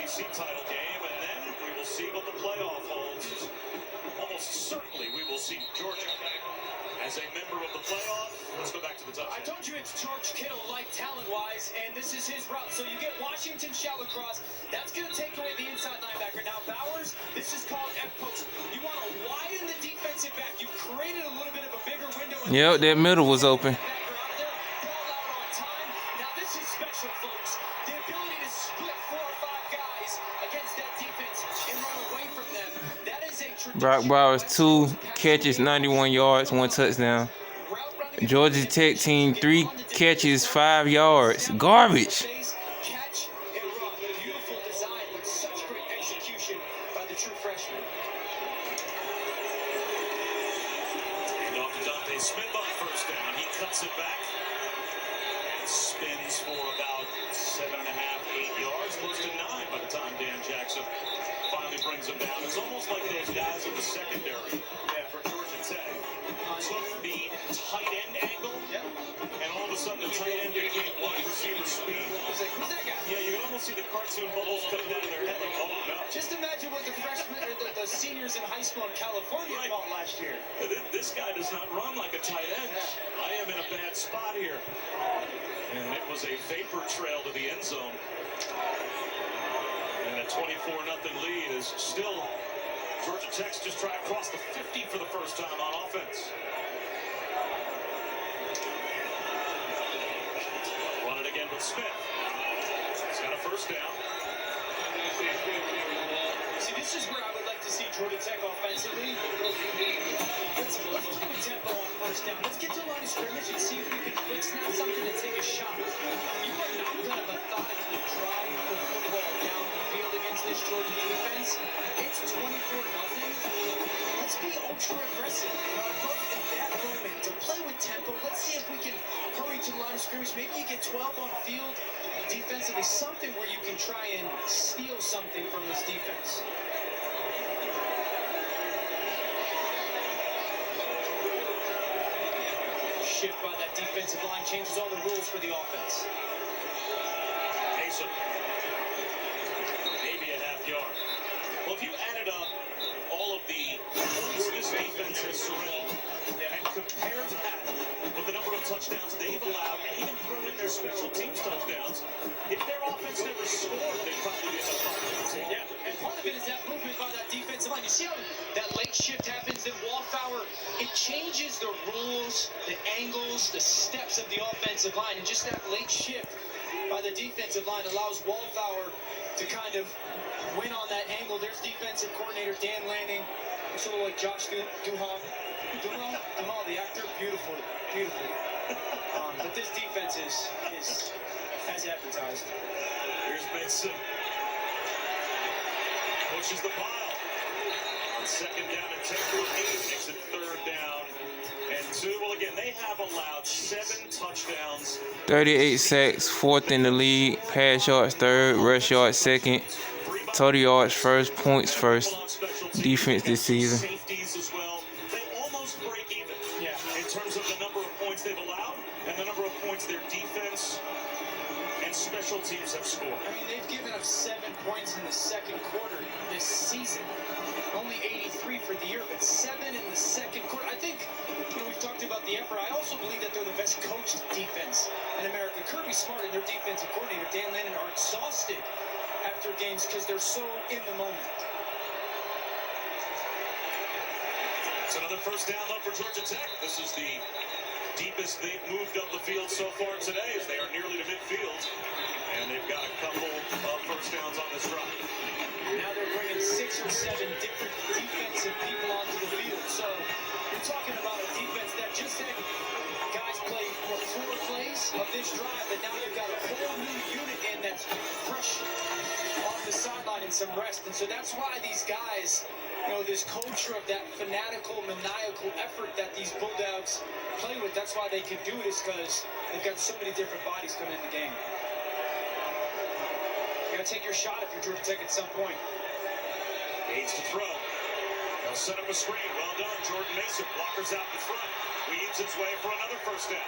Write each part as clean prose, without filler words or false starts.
ACC title game, and then we will see what the playoff holds. Almost certainly we will see Georgia as a member of the playoff. Let's go back to the touchdown. I told you it's George Kittle, like talent-wise, and this is his route. So you get Washington shallow cross. That's going to take away the inside linebacker. Now, Bowers, this is called F-post. You want to widen the defensive back. You created a little bit of a bigger window. Yep, that middle was open. Now, this is special, folks. The ability to split 4 or 5 guys against that defense and run away from them. That is a tradition. Brock Bowers, 2 catches, 91 yards, 1 touchdown. Georgia Tech team, 3 catches, 5 yards. Garbage. Catch and run. Beautiful design, but such great execution by the true freshman. And off to Dante Smith on first down. He cuts it back and spins for about 7.5, 8 yards. Close to 9 by the time Dan Jackson finally brings him down. It's almost like those guys in the secondary for Georgia Tech took the tight end angle, and all of a sudden the tight end became wide receiver speed. I was like, who's that guy? Yeah, you can almost see the cartoon bubbles coming out of their head like, oh no. Just imagine what the freshmen or the seniors in high school in California thought last year. This guy does not run like a tight end. I am in a bad spot here. And it was a vapor trail to the end zone. And a 24-0 lead is still Georgia Tech's just trying to cross the 50 for the first time on offense. Run it again with Smith. He's got a first down. See, this is where I would like to see Georgia Tech offensively. Let's play with tempo on first down. Let's get to the line of scrimmage and see if we can quick snap something and take a shot. You are not going to methodically drive the football down the field against this Georgia defense. It's 24-0. Let's be ultra aggressive. In that moment, to play with tempo, let's see if we can hurry to the line of scrimmage. Maybe you get 12 on field defensively, something where you can try and steal something from this defense. Shift by that defensive line changes all the rules for the offense. Mason. Maybe a half yard. Well, if you added up all of the points this defense has surrendered and compared that with the number of touchdowns they've allowed and even thrown in their special teams touchdowns, if their offense never scored, they'd probably be at the Yeah, and part of it is that movement by that defensive line. You see how that late shift happens, then Wallflower, it changes the rules, the angles, the steps of the offensive line, and just that late shift by the defensive line allows Wallflower to kind of win on that angle. There's defensive coordinator Dan Lanning. Looks a little like Josh Duhamel, the actor. Beautiful, beautiful. But this defense is as advertised. Here's Benson. Pushes the pile. On second down and 10 for 8. Makes it third down and 2. Well, again, they have allowed 7 touchdowns. 38 sacks, 4th in the league. Pass yards 3rd, rush yards 2nd. Total yards 1st, points 1st. Defense this season. Safeties as well. They almost break even in terms of the number of points they've allowed and the number of points their defense and special teams have scored. I mean, they've given up 7 points in the second quarter this season. Only 83 for the year, but 7 in the second quarter. I think, we've talked about the effort. I also believe that they're the best coached defense in America. Kirby Smart and their defensive coordinator, Dan Lannon, are exhausted after games because they're so in the moment. It's another first down though for Georgia Tech. This is the deepest they've moved up the field so far today, as they are nearly to midfield. And they've got a couple of first downs on this drive. Now they're bringing 6 or 7 different defensive people onto the field. So you're talking about a defense that just had guys play 4 plays of this drive, and now you've got a whole new unit in that's fresh off the sideline and some rest. And so that's why these guys, this culture of that fanatical, maniacal effort that these Bulldogs play with, that's why they can do it, is because they've got so many different bodies coming in the game. You gotta take your shot if you're Georgia Tech at some point. Aids to throw. They'll set up a screen. Well done, Jordan Mason. Blockers out in front. Weaves his way for another first down.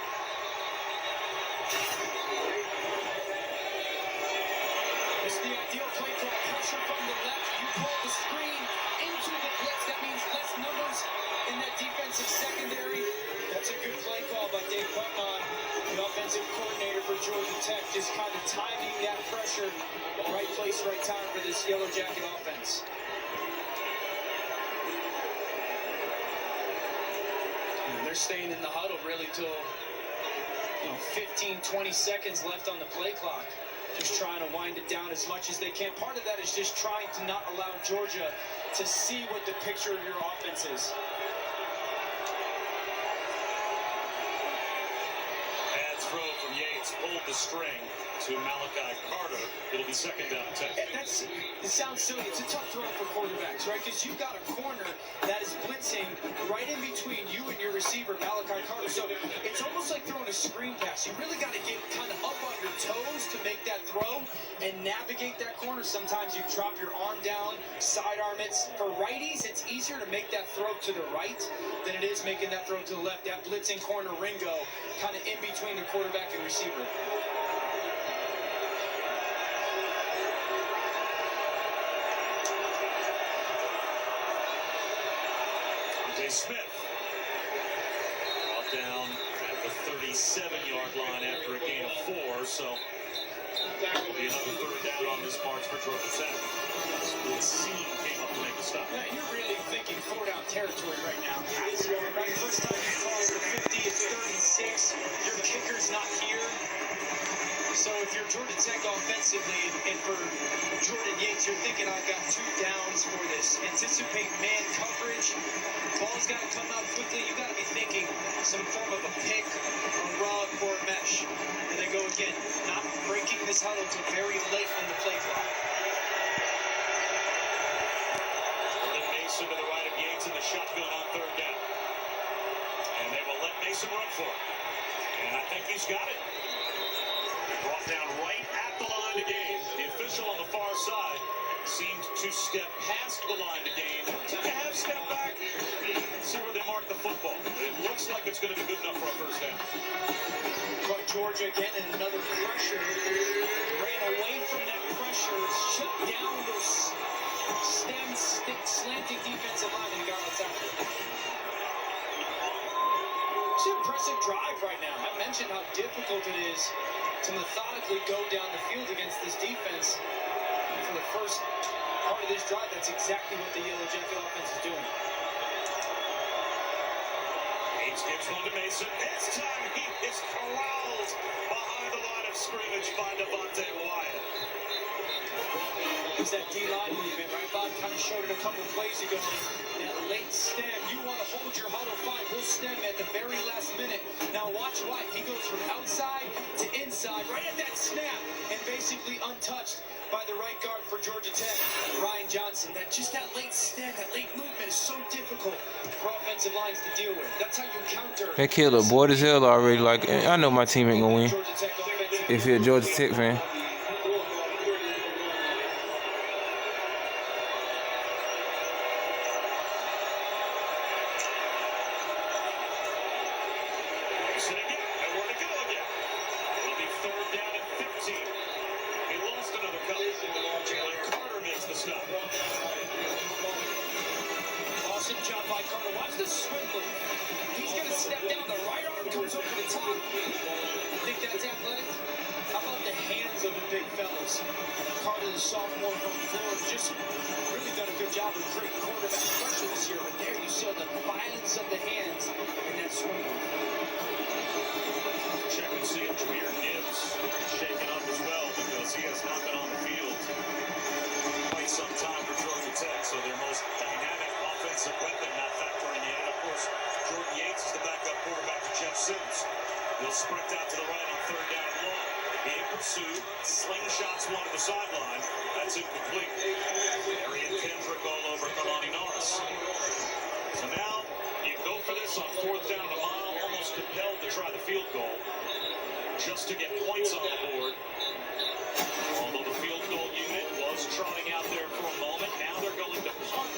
Just the ideal play call. Pressure from the left. You pull the screen into the blitz. That means less numbers in that defensive secondary. That's a good play call by Dave Putnam, the offensive coordinator for Georgia Tech. Just kind of timing that pressure. Right place, right time for this Yellow Jacket offense. And they're staying in the huddle really till 15, 20 seconds left on the play clock. Just trying to wind it down as much as they can. Part of that is just trying to not allow Georgia to see what the picture of your offense is. Bad throw from Yates, pulled the string to Malachi Carter. It'll be second down 10. It sounds silly. It's a tough throw for quarterbacks, right? Because you've got a corner that is blitzing right in between you and your receiver, Malachi Carter. So it's almost like throwing a screen pass. You really got to get kind of up on your toes to make that throw and navigate that corner. Sometimes you drop your arm down, sidearm it. For righties, it's easier to make that throw to the right than it is making that throw to the left. That blitzing corner, Ringo, kind of in between the quarterback and receiver. Smith brought down at the 37-yard line after a gain of 4, so it'll be another third down on this march for Georgia Tech. Scene came up to make the stop. Yeah, you're really thinking four-down territory right now. It's right, first time you cross the 50, it's 36. Your kicker's not here. So if you're Georgia Tech offensively, and for Jordan Yates, you're thinking, I've got 2 downs for this. Anticipate man coverage. Ball's got to come out quickly. You got to be thinking some form of a pick, a rug, or a mesh. And they go again, not breaking this huddle until very late on the play clock. Jordan Mason to the right of Yates in the shotgun on third down. And they will let Mason run for it. And I think he's got it. Brought down right at the line to gain. The official on the far side seemed to step past the line to gain. Took a half step back. See where they mark the football. It looks like it's going to be good enough for a first down. But Georgia again in another pressure. Ran away from that pressure. Shut down those slanting defensive line and got what's out there. It's an impressive drive right now. I mentioned how difficult it is to methodically go down the field against this defense. And for the first part of this drive, that's exactly what the Yellow Jacket offense is doing. Yates gives one to Mason. This time he is corralled behind the line of scrimmage by Devontae Wyatt. It's that D-line movement, right? Bob kind of showed it a couple plays ago. That late stem, you want to hold your huddle, fine. We'll stem at the very last minute. Now watch White. He goes from outside to inside, right at that snap, and basically untouched by the right guard for Georgia Tech, Ryan Johnson. That late stem, that late movement is so difficult for offensive lines to deal with. That's how you counter. That killer bored as hell already. Like, I know my team ain't gonna win. If you're a Georgia Tech fan. Awesome job by Carter. Watch the swim move. He's going to step down. The right arm comes over the top. Think that's athletic? How about the hands of the big fellas? Carter, the sophomore from Florida, just really done a good job of creating quarterback pressure this year. But there you saw the violence of the hands in that swim move. Check and see if Jameer Gibbs shaken up as well, because he has not been on the field quite some time for Georgia Tech. So their most dynamic offensive weapon not factoring in. Of course, Jordan Yates is the backup quarterback for Jeff Sims. He'll sprint out to the right on third down and long. In pursuit, slingshots one to the sideline. That's incomplete. Arian Kendrick all over Kalani Norris. So now you go for this on fourth down and a mile, almost compelled to try the field goal just to get points on the board. Although the field goal unit was trotting out there for a moment, now they're going to punt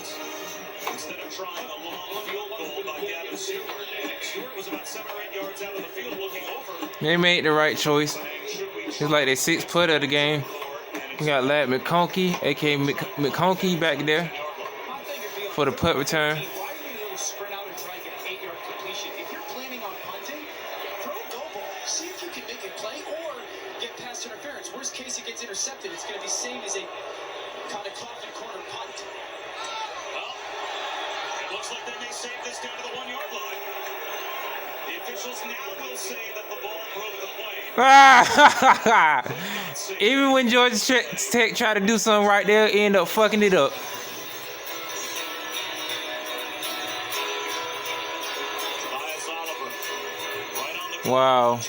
instead of trying a long field goal by Gavin Stewart. Stewart was about 7 or 8 yards out of the field looking over. They made the right choice. It's like their 6th putt of the game. And We got Lad McConkey, aka McConkey, back there for the punt return. Why are you going to sprint out and try and get an 8-yard completion? If you're planning on punting, throw a go ball. See if you can make a play or get past interference. Worst case, it gets intercepted. It's going to be same as a kind of coffin corner punt. Well, it looks like they may save this down to the 1-yard line. The officials now will say that the ball broke the plane. Even when Georgia Tech tried to do something right there, end up fucking it up. Wow.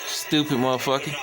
Stupid motherfucker.